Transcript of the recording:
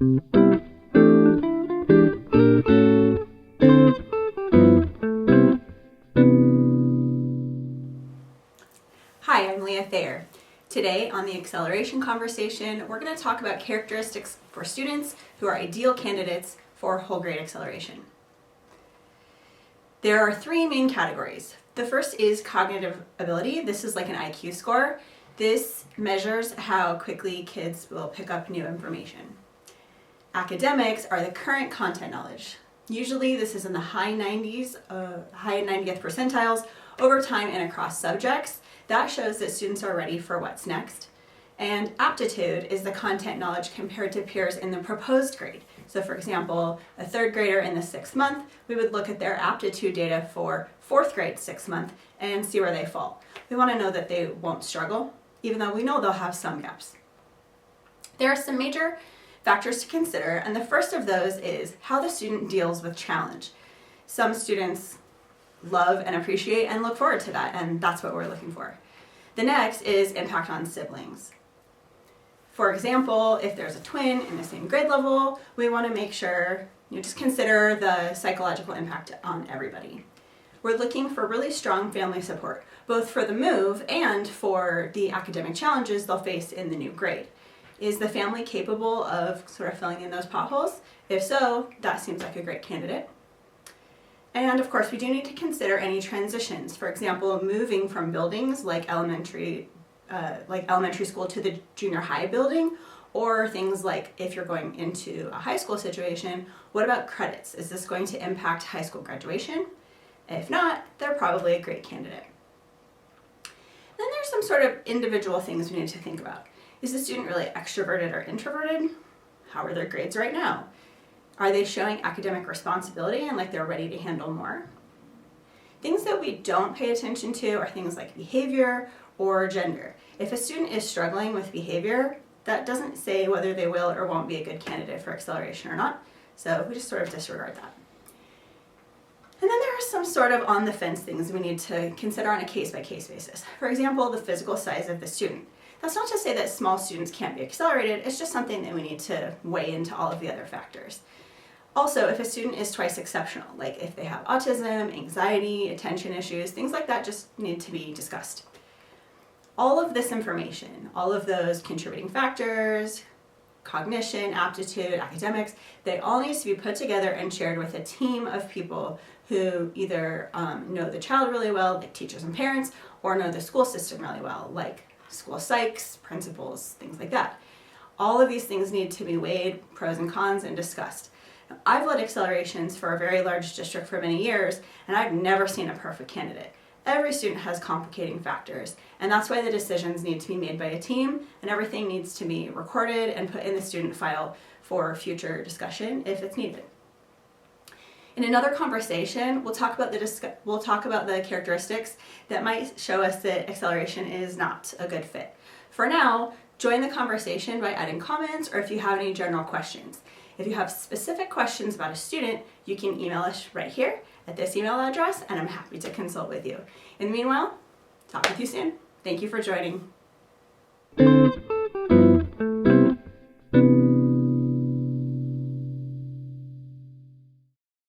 Hi, I'm Leah Thayer. Today on the Acceleration Conversation, we're going to talk about characteristics for students who are ideal candidates for whole grade acceleration. There are three main categories. The first is cognitive ability. This is like an IQ score. This measures how quickly kids will pick up new information. Academics are the current content knowledge. Usually this is in the high 90th percentiles over time and across subjects. That shows that students are ready for what's next. And aptitude is the content knowledge compared to peers in the proposed grade. So for example, a third grader in the 6th month, we would look at their aptitude data for 4th grade 6th month and see where they fall. We want to know that they won't struggle, even though we know they'll have some gaps. There are some major factors to consider, and the first of those is how the student deals with challenge. Some students love and appreciate and look forward to that, and that's what we're looking for. The next is impact on siblings. For example, if there's a twin in the same grade level, we want to make sure, just consider the psychological impact on everybody. We're looking for really strong family support, both for the move and for the academic challenges they'll face in the new grade. Is the family capable of sort of filling in those potholes? If so, that seems like a great candidate. And of course, we do need to consider any transitions. For example, moving from buildings like elementary school to the junior high building, or things like if you're going into a high school situation, what about credits? Is this going to impact high school graduation? If not, they're probably a great candidate. Then there's some sort of individual things we need to think about. Is the student really extroverted or introverted? How are their grades right now? Are they showing academic responsibility and like they're ready to handle more? Things that we don't pay attention to are things like behavior or gender. If a student is struggling with behavior, that doesn't say whether they will or won't be a good candidate for acceleration or not, so we just sort of disregard that. And then there are some sort of on-the-fence things we need to consider on a case-by-case basis. For example, the physical size of the student. That's not to say that small students can't be accelerated, it's just something that we need to weigh into all of the other factors. Also, if a student is twice exceptional, like if they have autism, anxiety, attention issues, things like that just need to be discussed. All of this information, all of those contributing factors, cognition, aptitude, academics, they all need to be put together and shared with a team of people who either know the child really well, like teachers and parents, or know the school system really well, like school psychs, principals, things like that. All of these things need to be weighed, pros and cons, and discussed. Now, I've led accelerations for a very large district for many years, and I've never seen a perfect candidate. Every student has complicating factors, and that's why the decisions need to be made by a team, and everything needs to be recorded and put in the student file for future discussion if it's needed. In another conversation, we'll talk about the characteristics that might show us that acceleration is not a good fit. For now, join the conversation by adding comments or if you have any general questions. If you have specific questions about a student, you can email us right here at this email address, and I'm happy to consult with you. In the meanwhile, talk with you soon. Thank you for joining.